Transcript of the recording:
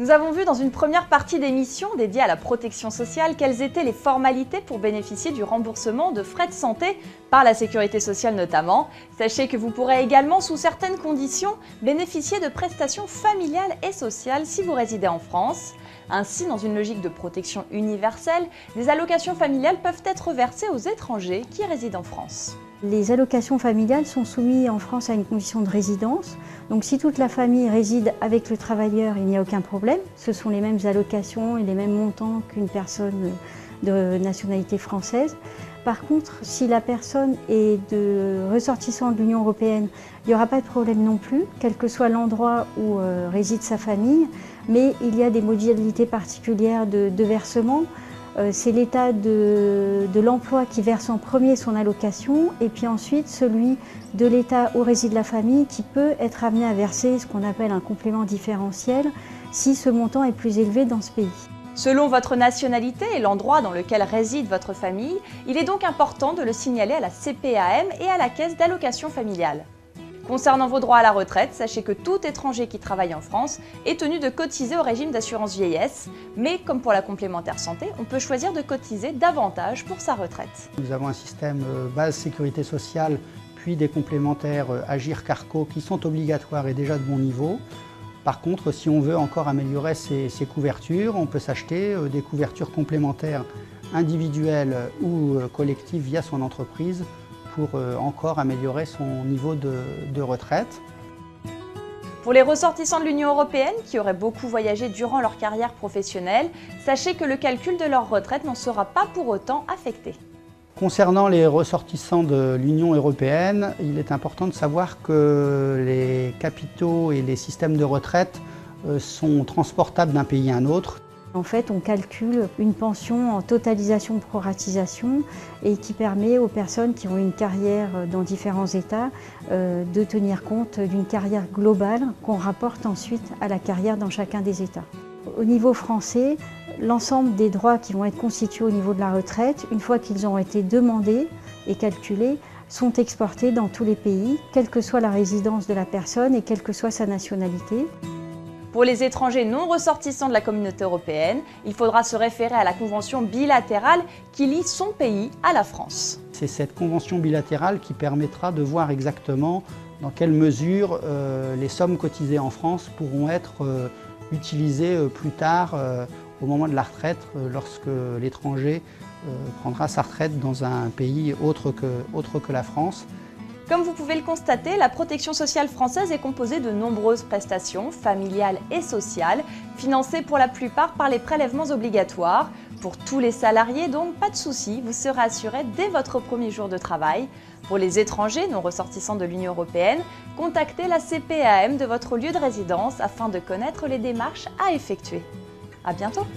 Nous avons vu dans une première partie d'émission dédiée à la protection sociale quelles étaient les formalités pour bénéficier du remboursement de frais de santé par la sécurité sociale notamment. Sachez que vous pourrez également, sous certaines conditions, bénéficier de prestations familiales et sociales si vous résidez en France. Ainsi, dans une logique de protection universelle, des allocations familiales peuvent être versées aux étrangers qui résident en France. Les allocations familiales sont soumises en France à une condition de résidence. Donc si toute la famille réside avec le travailleur, il n'y a aucun problème. Ce sont les mêmes allocations et les mêmes montants qu'une personne de nationalité française. Par contre, si la personne est de ressortissant de l'Union européenne, il n'y aura pas de problème non plus, quel que soit l'endroit où réside sa famille. Mais il y a des modalités particulières de versement. C'est l'état de l'emploi qui verse en premier son allocation et puis ensuite celui de l'état où réside la famille qui peut être amené à verser ce qu'on appelle un complément différentiel si ce montant est plus élevé dans ce pays. Selon votre nationalité et l'endroit dans lequel réside votre famille, il est donc important de le signaler à la CPAM et à la caisse d'allocation familiale. Concernant vos droits à la retraite, sachez que tout étranger qui travaille en France est tenu de cotiser au régime d'assurance vieillesse, mais comme pour la complémentaire santé, on peut choisir de cotiser davantage pour sa retraite. Nous avons un système base sécurité sociale, puis des complémentaires Agir-Carco qui sont obligatoires et déjà de bon niveau. Par contre, si on veut encore améliorer ces couvertures, on peut s'acheter des couvertures complémentaires individuelles ou collectives via son entreprise pour encore améliorer son niveau de retraite. Pour les ressortissants de l'Union européenne qui auraient beaucoup voyagé durant leur carrière professionnelle, sachez que le calcul de leur retraite n'en sera pas pour autant affecté. Concernant les ressortissants de l'Union européenne, il est important de savoir que les capitaux et les systèmes de retraite sont transportables d'un pays à un autre. En fait, on calcule une pension en totalisation proratisation et qui permet aux personnes qui ont une carrière dans différents États de tenir compte d'une carrière globale qu'on rapporte ensuite à la carrière dans chacun des États. Au niveau français, l'ensemble des droits qui vont être constitués au niveau de la retraite, une fois qu'ils ont été demandés et calculés, sont exportés dans tous les pays, quelle que soit la résidence de la personne et quelle que soit sa nationalité. Pour les étrangers non ressortissants de la communauté européenne, il faudra se référer à la convention bilatérale qui lie son pays à la France. C'est cette convention bilatérale qui permettra de voir exactement dans quelle mesure les sommes cotisées en France pourront être utilisées plus tard au moment de la retraite, lorsque l'étranger prendra sa retraite dans un pays autre que la France. Comme vous pouvez le constater, la protection sociale française est composée de nombreuses prestations, familiales et sociales, financées pour la plupart par les prélèvements obligatoires. Pour tous les salariés, donc pas de souci, vous serez assuré dès votre premier jour de travail. Pour les étrangers non ressortissants de l'Union européenne, contactez la CPAM de votre lieu de résidence afin de connaître les démarches à effectuer. À bientôt!